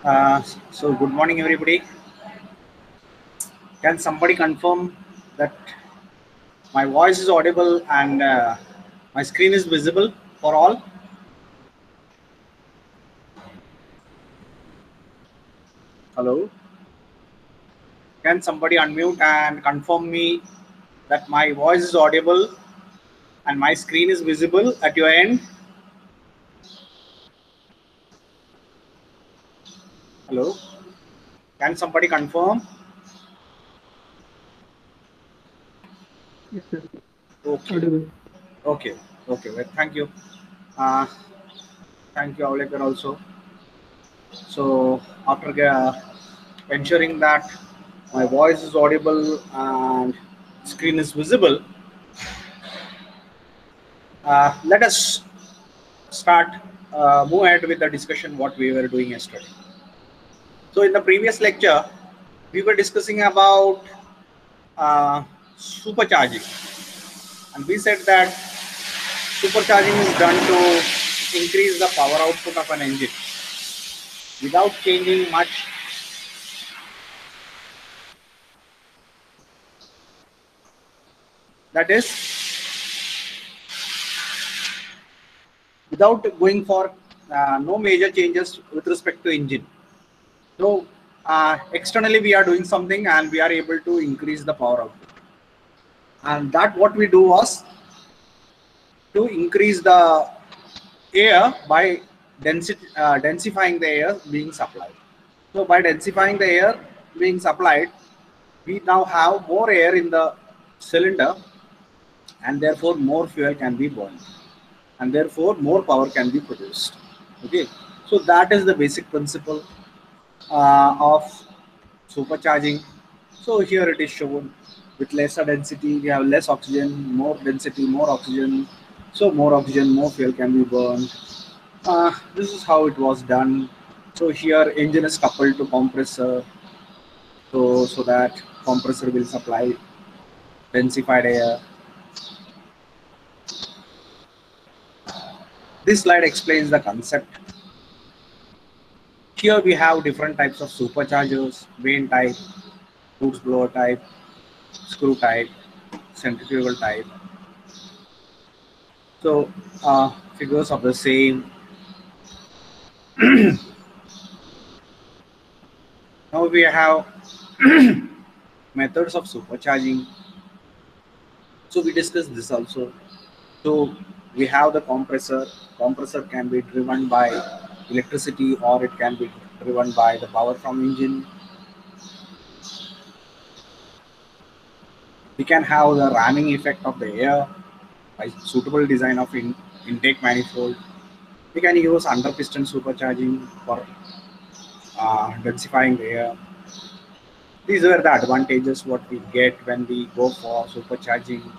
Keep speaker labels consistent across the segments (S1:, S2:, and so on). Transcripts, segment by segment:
S1: Uh, so good morning, everybody. Can somebody confirm that my voice is audible and my screen is visible for all? Hello. Can somebody unmute and confirm me that my voice is audible and my screen is visible at your end? Hello. Can somebody confirm?
S2: Yes, sir.
S1: Okay.
S2: Audible.
S1: Okay. Okay. Well, thank you. Uh, thank you, Avlekar, also. So after ensuring that my voice is audible and screen is visible, let us start move ahead with the discussion what we were doing yesterday. So in the previous lecture, we were discussing about supercharging, and we said that supercharging is done to increase the power output of an engine without changing much. That is, without going for no major changes with respect to engine. So externally we are doing something and we are able to increase the power output. And that what we do was to increase the air by densifying the air being supplied. So by densifying the air being supplied, we now have more air in the cylinder and therefore more fuel can be burned and therefore more power can be produced. Okay, so that is the basic principle of supercharging. So here it is shown with lesser density, we have less oxygen, more density, more oxygen. So more oxygen, more fuel can be burned. This is how it was done. So here engine is coupled to compressor, so that compressor will supply densified air. This slide explains the concept. Here we have different types of superchargers: vane type, Hooke's blower type, screw type, centrifugal type. So figures of the same. Now we have methods of supercharging. So we discussed this also. So we have the compressor. Compressor can be driven by electricity or it can be driven by the power from engine. We can have the ramming effect of the air by suitable design of intake manifold. We can use under piston supercharging for densifying the air. These were the advantages what we get when we go for supercharging.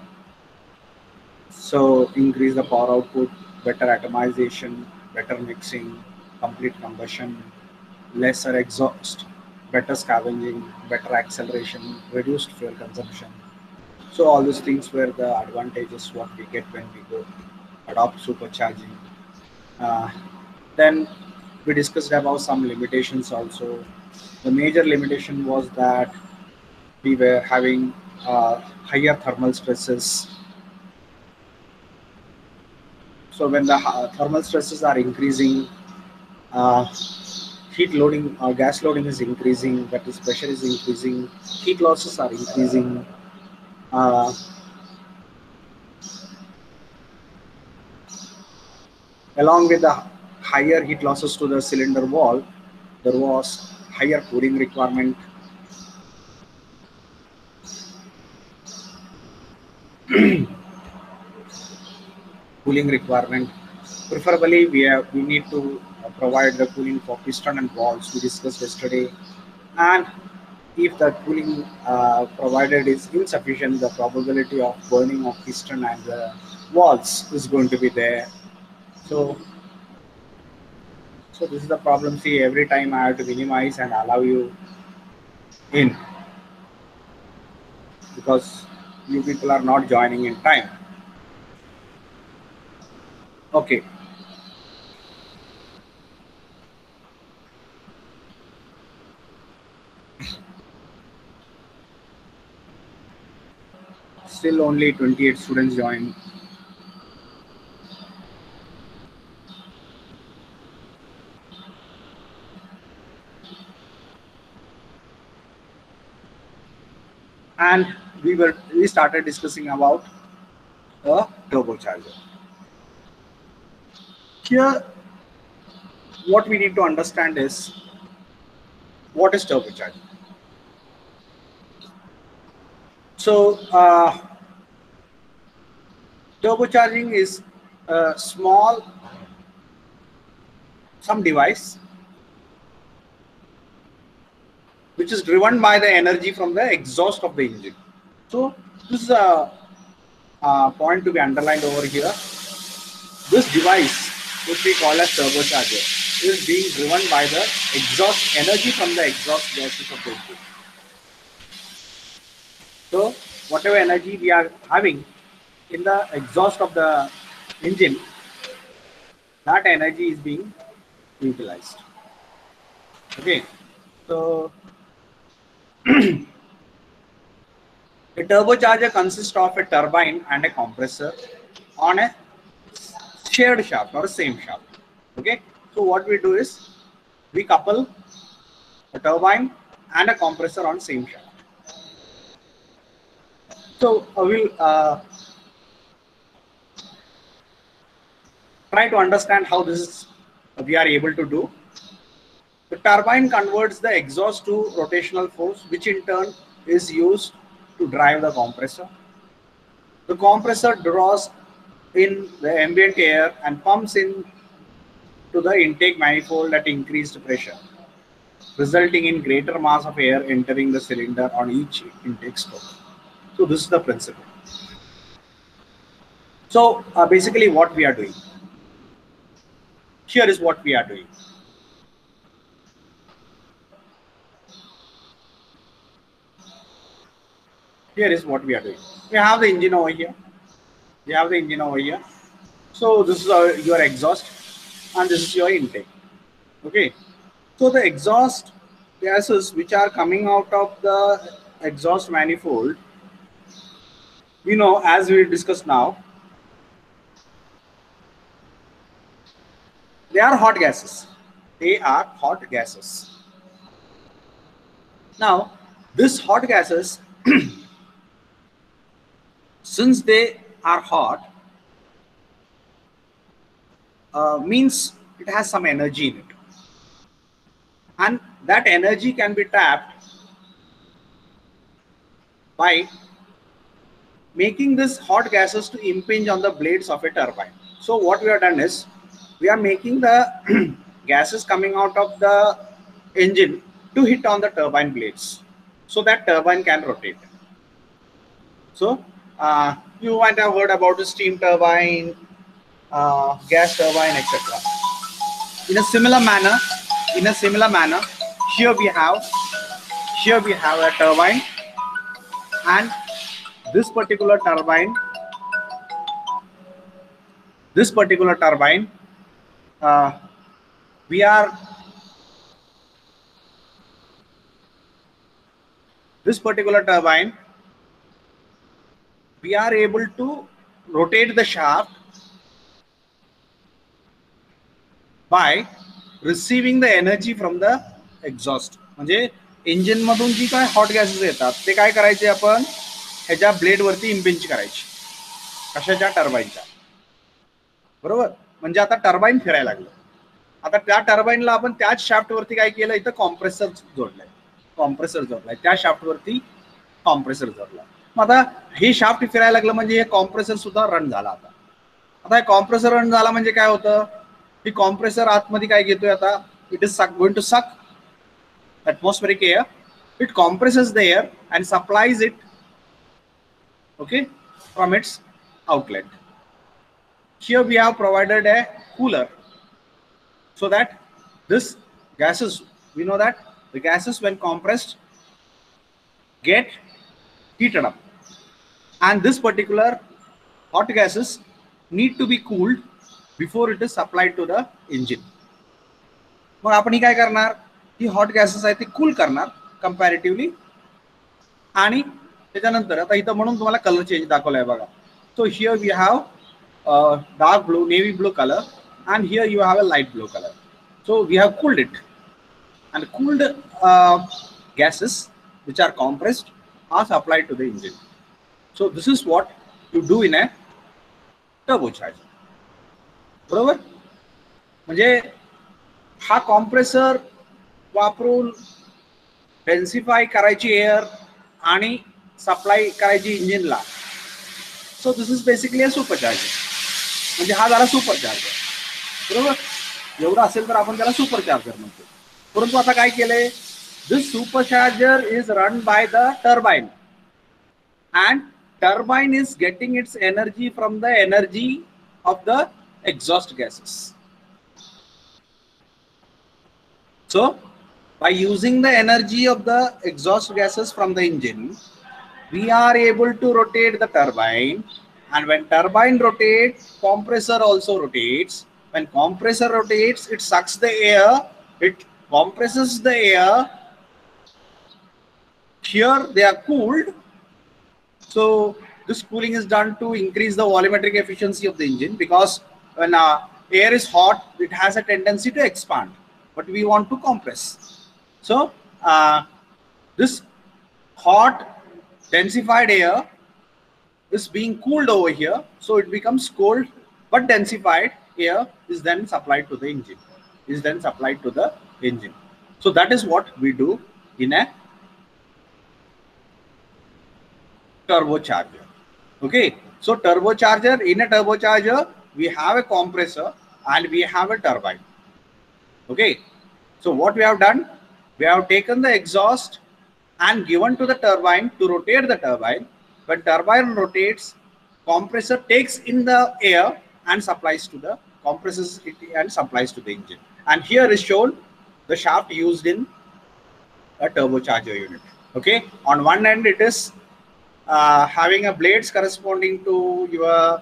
S1: So increase the power output, better atomization, better mixing, complete combustion, lesser exhaust, better scavenging, better acceleration, reduced fuel consumption. So all these things were the advantages what we get when we go adopt supercharging. Uh, then we discussed about some limitations also. The major limitation was that we were having higher thermal stresses. So when the thermal stresses are increasing, uh, heat loading or gas loading is increasing, that is pressure is increasing, heat losses are increasing. Uh, Along with the higher heat losses to the cylinder wall, there was higher cooling requirement. Preferably, we need to provide the cooling for piston and valves we discussed yesterday. And if the cooling provided is insufficient, the probability of burning of piston and the valves is going to be there. So, so this is the problem. See, every time I have to minimize and allow you in because you people are not joining in time. Okay. Still only 28 students joined. And we started discussing about a turbocharger. Here, what we need to understand is what is turbocharger. So, turbocharging is a some device which is driven by the energy from the exhaust of the engine. So, this is a point to be underlined over here. This device, which we call as turbocharger, is being driven by the exhaust energy from the exhaust gases of the engine. So, whatever energy we are having in the exhaust of the engine, that energy is being utilized. Okay, so a turbocharger consists of a turbine and a compressor on a shared shaft or same shaft. Okay, so what we do is we couple a turbine and a compressor on same shaft. So we'll try to understand how we are able to do. The turbine converts the exhaust to rotational force, which in turn is used to drive the compressor. The compressor draws in the ambient air and pumps in to the intake manifold at increased pressure, resulting in greater mass of air entering the cylinder on each intake stroke. So this is the principle. So basically what we are doing. Here is what we are doing. Here is what we are doing. We have the engine over here. We have the engine over here. So this is your exhaust and this is your intake. Okay. So the exhaust gases which are coming out of the exhaust manifold, you know, as we discussed now, they are hot gases. They are hot gases. Now, these hot gases, since they are hot, means it has some energy in it. And that energy can be tapped by making these hot gases to impinge on the blades of a turbine. So what we have done is, we are making the gases coming out of the engine to hit on the turbine blades, so that turbine can rotate. So you might have heard about the steam turbine, gas turbine, etc. In a similar manner, here we have a turbine, and this particular turbine, this particular turbine we are able to rotate the shaft by receiving the energy from the exhaust. म्हणजे engine मधून जी काय hot gases येतात ते काय करायचे, आपण ह्याच्या blade वरती इम्पिंच करायची, कशाच्या, टर्बाईनच्या, बरोबर. म्हणजे आता टर्बाईन फिरायला लागलं. आता त्या टर्बाईनला आपण त्याच शाफ्ट वरती काय केलं, इथं कॉम्प्रेसर जोडलाय, त्या शाफ्ट वरती कॉम्प्रेसर जोडला. मग आता हे शाफ्ट फिरायला लागलं म्हणजे हे कॉम्प्रेसर सुद्धा रन झाला. आता हे कॉम्प्रेसर रन झाला म्हणजे काय होतं, ही कॉम्प्रेसर आतमध्ये काय घेतोय, आता it is going to suck atmospheric air. It compresses the air and supplies it, okay, from its outlet. Here we have provided a cooler, so that this gases, we know that the gases when compressed get heated up, and this particular hot gases need to be cooled before it is supplied to the engine. मग आपण काय करणार, ही hot gases आहे ती cool करणार comparatively, आणि त्याच्यानंतर आता इथं म्हणून तुम्हाला कलर चेंज दाखवलाय बघा. So here we have dark blue, navy blue color, and here you have a light blue color. So we have cooled it, and cooled gases which are compressed are supplied to the engine. So this is what you do in a turbocharger. बरोबर, म्हणजे हा compressor वापरून डेन्सिफाय करायची air आणि supply करायची इंजिनला. So this is basically a supercharger. म्हणजे हा झाला सुपरचार्जर. बरोबर, एवढं असेल तर आपण त्याला सुपरचार्जर म्हणतो. परंतु आता काय केलंय, this supercharger is run by the turbine, and turbine is getting its energy from the energy of the exhaust gases. So by using the energy of the exhaust gases from the engine, we are able to rotate the turbine, and when turbine rotates, compressor also rotates. When compressor rotates, it sucks the air, it compresses the air. Here they are cooled. So this cooling is done to increase the volumetric efficiency of the engine, because when air is hot, it has a tendency to expand, but we want to compress. So this hot densified air is being cooled over here, so it becomes cold, but densified air is then supplied to the engine. So that is what we do in a turbocharger. Okay, so turbocharger, in a turbocharger we have a compressor and we have a turbine. Okay, so what we have done, we have taken the exhaust and given to the turbine to rotate the turbine. When turbine rotates, compressor takes in the air and supplies to the compresses it and supplies to the engine. And here is shown the shaft used in a turbocharger unit. Okay, on one end it is having a blades corresponding to your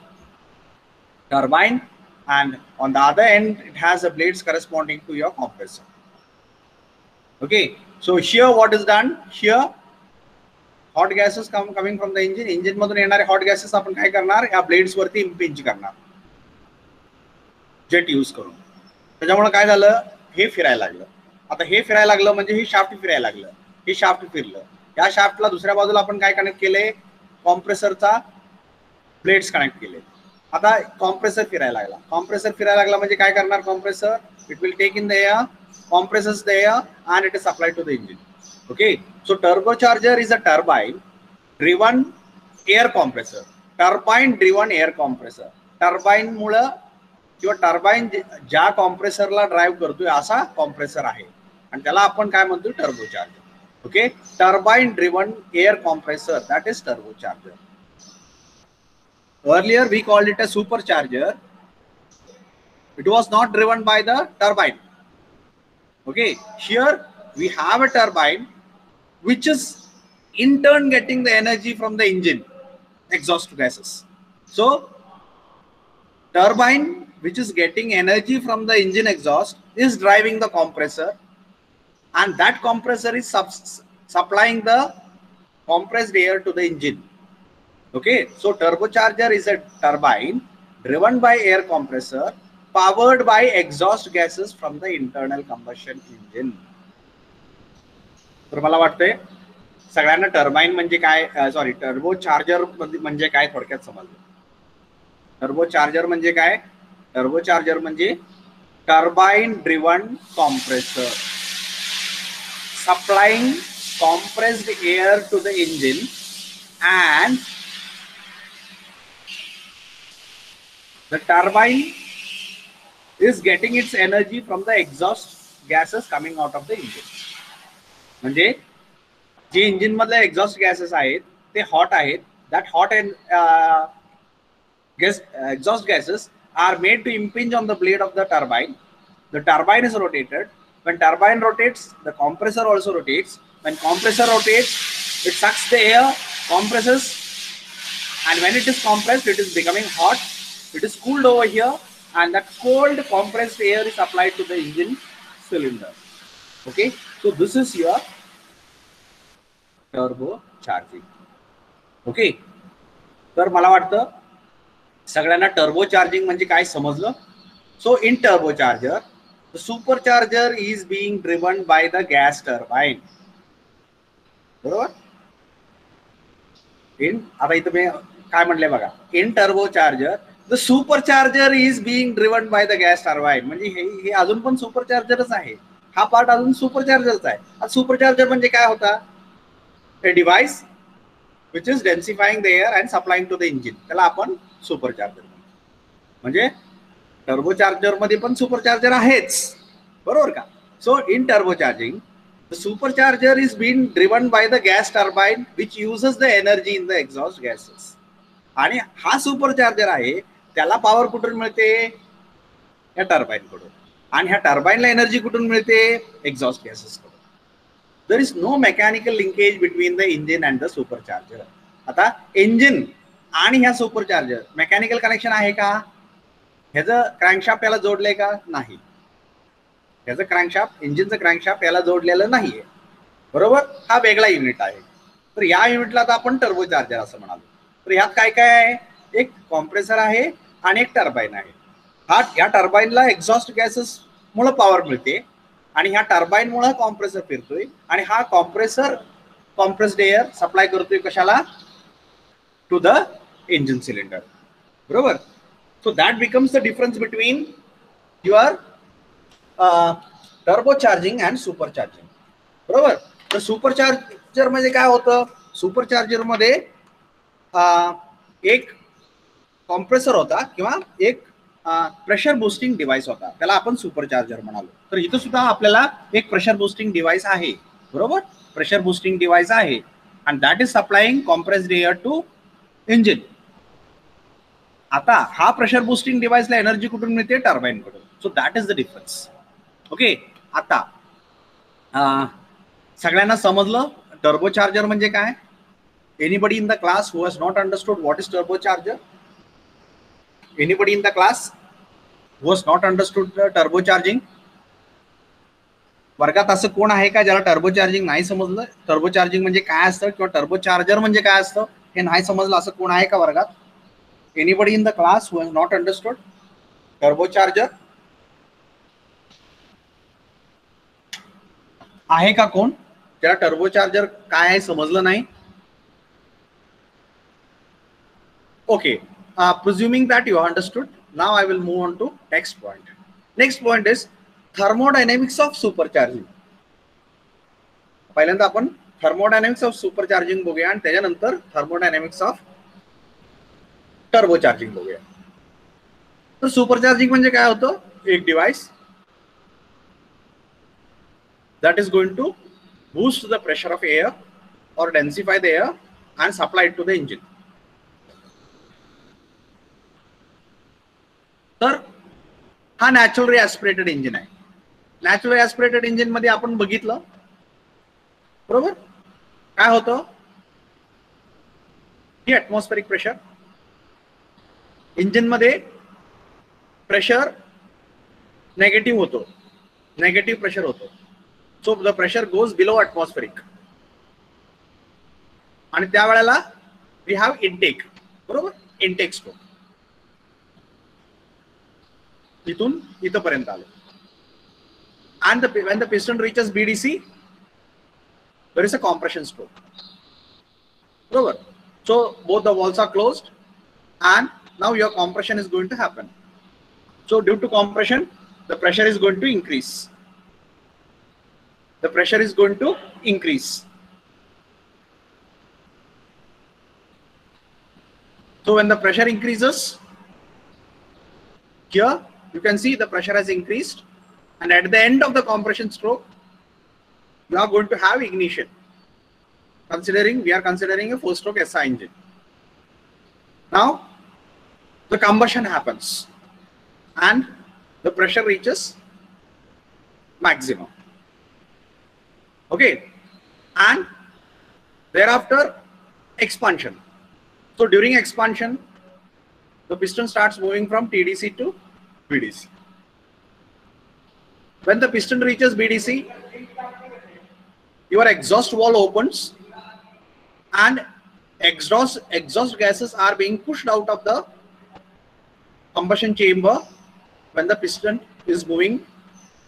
S1: turbine, and on the other end it has a blades corresponding to your compressor. Okay, so here what is done, here hot gases coming from the engine मधून येणारे hot gases आपण काय करणार, या blades वरती impinge करणार jet use करून. त्याच्यामुळे काय झालं, हे फिरायला लागलं. आता हे फिरायला लागलं म्हणजे हे शाफ्ट फिरायला लागलं, हे शाफ्ट फिरलं. या शाफ्टला दुसऱ्या बाजूला आपण काय कनेक्ट केले, कॉम्प्रेसरचा ब्लेड्स कनेक्ट केले. आता कॉम्प्रेसर फिरायला लागला. कॉम्प्रेसर फिरायला लागला म्हणजे काय करणार, compressor it will take in the air, compresses the air, and it is supplied to the engine. Okay, so turbocharger is a turbine driven air compressor. Turbine driven air compressor. Turbine मुळे किंवा turbine ज्या कॉम्प्रेसरला drive करतोय असा compressor आहे, आणि त्याला आपण काय म्हणतो, turbocharger. Okay, turbine driven air compressor, that is turbocharger. Earlier we called it a supercharger. It was not driven by the turbine. Okay, here we have a turbine which is in turn getting the energy from the engine exhaust gases. So turbine which is getting energy from the engine exhaust is driving the compressor, and that compressor is supplying the compressed air to the engine. Okay, so turbocharger is a turbine driven by air compressor powered by exhaust gases from the internal combustion engine. तर मला वाटतंय सगळ्यांना turbine म्हणजे काय, sorry turbocharger म्हणजे काय थोडक्यात समजलं. टर्बोचार्जर म्हणजे काय, टर्बोचार्जर म्हणजे turbine driven compressor supplying compressed air to the engine, and the turbine is getting its energy from the exhaust gases coming out of the engine. म्हणजे जे इंजिन मधले एक्झॉस्ट गॅसेस आहेत ते हॉट आहेत. That hot and exhaust gases are made to impinge on the blade of the turbine. The turbine is rotated. When turbine rotates, the compressor also rotates. When compressor rotates, it sucks the air, compresses, and when it is compressed, it is becoming hot. It is cooled over here, and that cold compressed air is applied to the engine cylinder. Okay, so this is your turbocharging. Okay, तर मला वाटतं सगळ्यांना turbo charging म्हणजे काय समजलं. So in turbo charger the supercharger is being driven by the gas turbine. बरोबर. In आता इथं मी काय म्हणले बघा, in turbo charger the supercharger is being driven by the gas turbine. म्हणजे हे अजून पण सुपरचार्जरच आहे. हा पार्ट अजून सुपरचार्जरचा आहे. आता सुपरचार्जर म्हणजे काय होता, a device which is densifying the air and supplying to the engine, त्याला आपण सुपरचार्जर. म्हणजे टर्बोचार्जर मध्ये पण सुपरचार्जर आहेच, बरोबर का. सो इन turbocharging the supercharger is being driven by the gas turbine which uses the energy in the exhaust gases. आणि हा सुपरचार्जर आहे, त्याला पॉवर कुठून मिळते, या टर्बाइन कडून. आणि ह्या टर्बाइनला एनर्जी कुठून मिळते, एक्झॉस्ट गॅसेस कडून. There is no mechanical linkage between the engine and the supercharger. आता इंजिन आणि ह्या सुपरचार्जर मेकॅनिकल कनेक्शन आहे का, ह्याचं क्रँकशाफ्ट याला जोडलंय का, नाही. ह्याचं क्रँकशाफ्ट, इंजिनचं क्रँकशाफ्ट याला जोडलेलं नाहीये, बरोबर. हा वेगळा युनिट आहे. तर या युनिटला तर आपण टर्बोचार्जर असं म्हणालो. तर ह्यात काय काय आहे, एक कॉम्प्रेसर आहे आणि एक टर्बाइन आहे. या टर्बाइनला एक्झॉस्ट गॅसेस मुळे पॉवर मिळते आणि ह्या टर्बाइन मुळे कॉम्प्रेसर फिरतोय आणि हा कॉम्प्रेसर कॉम्प्रेस्ड एअर सप्लाय करतोय कशाला, टू द इंजिन सिलेंडर, बरोबर. So that becomes the difference between your turbo charging and super charging, बरोबर. तर सुपरचार्जर मध्ये काय होतं, सुपरचार्जर मध्ये एक कॉम्प्रेसर होता किंवा एक प्रेशर बुस्टिंग डिव्हाइस होता, त्याला आपण सुपरचार्जर म्हणालो. तर इथं सुद्धा आपल्याला एक प्रेशर बुस्टिंग डिव्हाइस आहे, बरोबर. प्रेशर बुस्टिंग डिव्हाइस आहे and that is supplying compressed air to engine. आता हा प्रेशर बुस्टिंग डिव्हाइसला एनर्जी कुठून मिळते, टर्बाइन कडून. So that is the difference. Okay, आता सगळ्यांना समजलं टर्बोचार्जर म्हणजे काय. Anybody in the class who has not understood what is turbocharger, anybody in the class who has not understood turbocharging. वर्गात असं कोण आहे का ज्याला टर्बोचार्जिंग नाही समजलं, टर्बोचार्जिंग म्हणजे काय असतं किंवा टर्बोचार्जर म्हणजे काय असतं हे नाही समजलं, असं कोण आहे का वर्गात. Anybody in the class who has not understood turbocharger, आहे का कोण त्याला टर्बोचार्जर काय आहे समजलं नाही. Okay, presuming that you understood, now I will move on to next point. Next point is thermodynamics of supercharging. पहिल्यांदा आपण थर्मोडायनॅमिक्स ऑफ सुपरचार्जिंग बघूया आणि त्याच्यानंतर थर्मोडायनॅमिक्स ऑफ टर्बोचार्जिंग बघूया. तर सुपरचार्जिंग म्हणजे काय होतं, एक device that is going to boost the pressure of air or densify the air and supply it to the engine. तर हा नॅचरली ऍस्पिरेटेड इंजिन आहे. नॅचरली ऍस्पिरेटेड इंजिन मध्ये आपण बघितलं, बरोबर, काय होतं, ही ऍटमॉस्फेरिक प्रेशर, इंजिन मध्ये प्रेशर नेगेटिव्ह होतो, नेगेटिव्ह प्रेशर होतो. So the pressure goes below atmospheric आणि त्यावेळेला वी हॅव इनटेक, बरोबर, इनटेक स्ट्रोक इथून इथपर्यंत आलो. and when the piston reaches BDC there is a compression stroke, बरोबर. So both the valves are closed and now your compression is going to happen. So due to compression the pressure is going to increase, the pressure is going to increase. So when the pressure increases, here you can see the pressure has increased, and at the end of the compression stroke you are going to have ignition. We are considering a 4-stroke SI engine. Now the combustion happens and the pressure reaches maximum. Okay, and thereafter expansion. So during expansion the piston starts moving from TDC to BDC. When the piston reaches BDC, your exhaust valve opens and exhaust gases are being pushed out of the combustion chamber when the piston is moving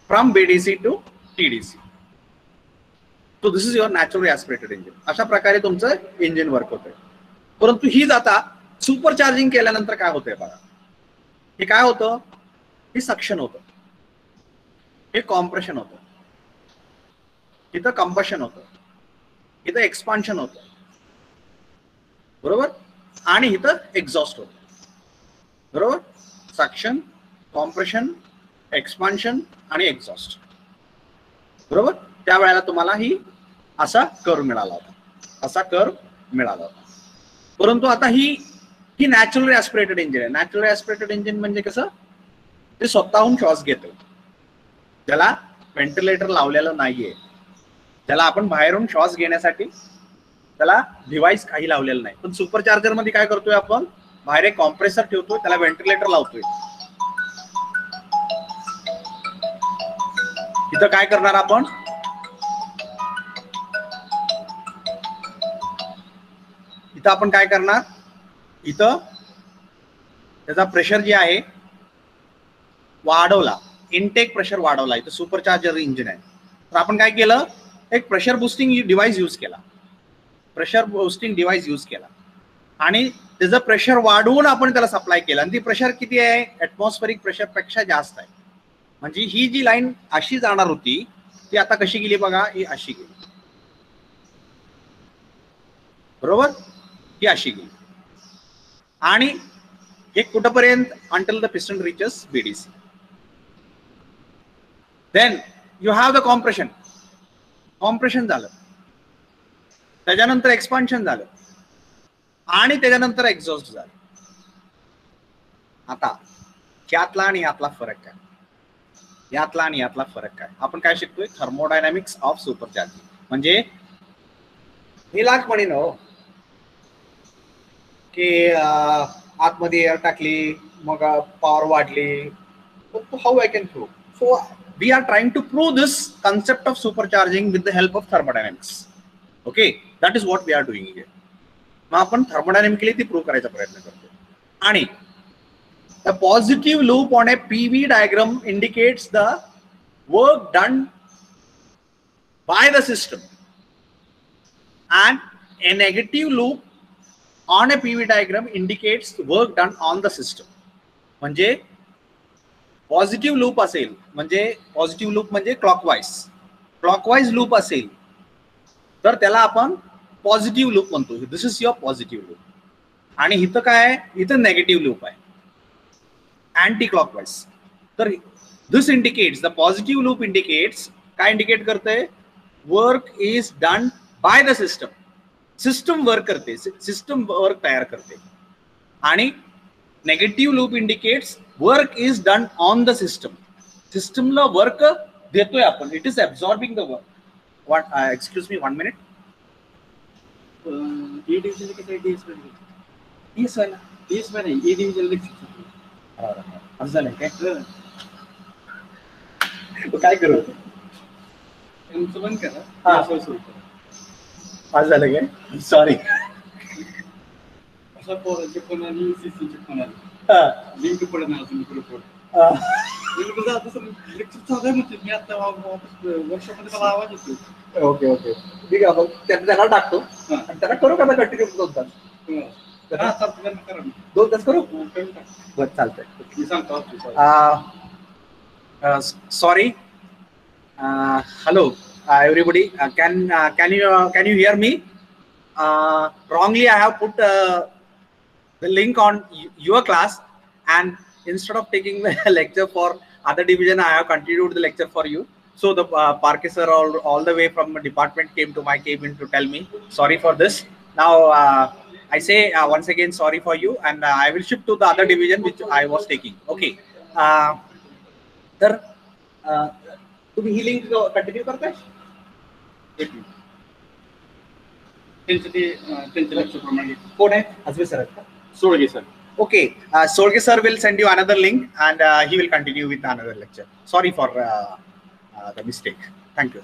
S1: from BDC to TDC. So this is your naturally aspirated engine. अशा प्रकारे तुमचं engine work होतंय. परंतु हीच आता super charging केल्यानंतर काय होतंय बघा. हे काय होतं, हे सक्शन होतं, हे कॉम्प्रेशन होतं, इथं कंबशन होतं, इथं एक्सपान्शन होतं, बरोबर, आणि इथं एक्झॉस्ट होतं, बरोबर. सक्शन, कॉम्प्रेशन, एक्सपान्शन आणि एक्झॉस्ट, बरोबर. त्यावेळेला तुम्हाला ही असा कर्व मिळाला होता, असा कर्व मिळाला होता. परंतु आता ही नॅचरली ऍस्पिरेटेड इंजिन आहे. नॅचरली ऍस्पिरेटेड इंजिन म्हणजे कसं, ते स्वतःहून श्वास घेतं, त्याला व्हेंटिलेटर लावलेलं नाहीये, त्याला आपण बाहेरून श्वास घेण्यासाठी त्याला डिव्हाइस काही लावलेलं नाही. पण सुपरचार्जर मध्ये काय करतोय आपण, बाहेर एक कॉम्प्रेसर ठेवतोय, त्याला व्हेंटिलेटर लावतोय. इथं काय करणार आपण, इथं आपण काय करणार, इथं त्याचा प्रेशर जे आहे वाढवला, इनटेक प्रेशर वाढवला. इथं सुपरचार्जर इंजिन आहे, तर आपण काय केलं, एक प्रेशर बुस्टिंग डिव्हाइस यूज केला, प्रेशर बुस्टिंग डिव्हाइस यूज केला आणि त्याचं प्रेशर वाढवून आपण त्याला सप्लाय केलं. आणि ती प्रेशर किती आहे, ऍटमॉस्फेरिक प्रेशर पेक्षा जास्त आहे. म्हणजे ही जी लाईन अशी जाणार होती ती आता कशी गेली बघा, ही अशी गेली, बरोबर, ही अशी गेली. आणि हे कुठपर्यंत, until the piston reaches BDC. Then you have the compression, compression झालं, त्याच्यानंतर एक्सपान्शन झालं आणि त्याच्यानंतर एक्झॉस्ट झालं. आता यातला आणि यातला फरक काय, यातला आणि यातला फरक काय, आपण काय शिकतोय, थर्मोडायनामिक्स ऑफ सुपरचार्जिंग. म्हणजे हे लाखपणे न की आतमध्ये एअर टाकली मग पॉवर वाढली, how I can prove. So we are trying to prove this concept of supercharging with the help of thermodynamics. Okay, that is what we are doing here. मग आपण thermodynamically ती प्रूव्ह करायचा प्रयत्न करतो. आणि the positive loop on a PV diagram indicates the work done by the system and a negative loop on a PV diagram indicates work done on the system. म्हणजे positive loop असेल, म्हणजे positive loop म्हणजे clockwise loop असेल तर त्याला आपण positive loop म्हणतो. This is your positive loop. आणि इथं काय आहे, इथं नेगेटिव्ह लूप आहे, अँटी क्लॉकवाईज. तर this indicates, the positive loop indicates, काय इंडिकेट करते, work is done by the system. System work करते, सिस्टम वर्क तयार करते. आणि negative loop indicates work is done on the system. सिस्टमला वर्क देतोय आपण, it is absorbing the work. Excuse me 1 minute.
S2: A division किती DS वाला DS वाला ए डिव्हिजन
S1: असं झालंय काय, काय करू,
S2: तुमचं बंद करा,
S1: आज झालं काय, सॉरी.
S2: असा पोरांचे फोन आणि CCचे फोन आले, लिंक पडत नाही अजून ग्रुपवर. लेक्चर चालू आहे म्हणते, मी आता वर्कशॉपमध्ये मला आवाज येतो.
S1: ओके ओके, ठीक आहे. मग त्याला टाकतो आणि त्याला करू का कंटिन्यू 2 तास, 2 तास करू, बरं चालतंय.
S2: मी सांगतो.
S1: Sorry, hello everybody, can you hear me? Wrongly I have put the link on your class, and instead of taking the lecture for other division, I have continued the lecture for you. So the Parke sir all the way from the department came to my cabin to tell me sorry for this. Now I say once again sorry for you, and I will shift to the other division which I was taking. Okay, sir, तुम्ही ही link continue करताय?
S2: त्यांच्या lecture प्रमाणे.
S1: कोण आहे, Hasbe sir आहेत का?
S2: सोळगे sir.
S1: Okay, Solge sir will send you another link, and he will continue with another lecture. Sorry for the mistake. Thank you.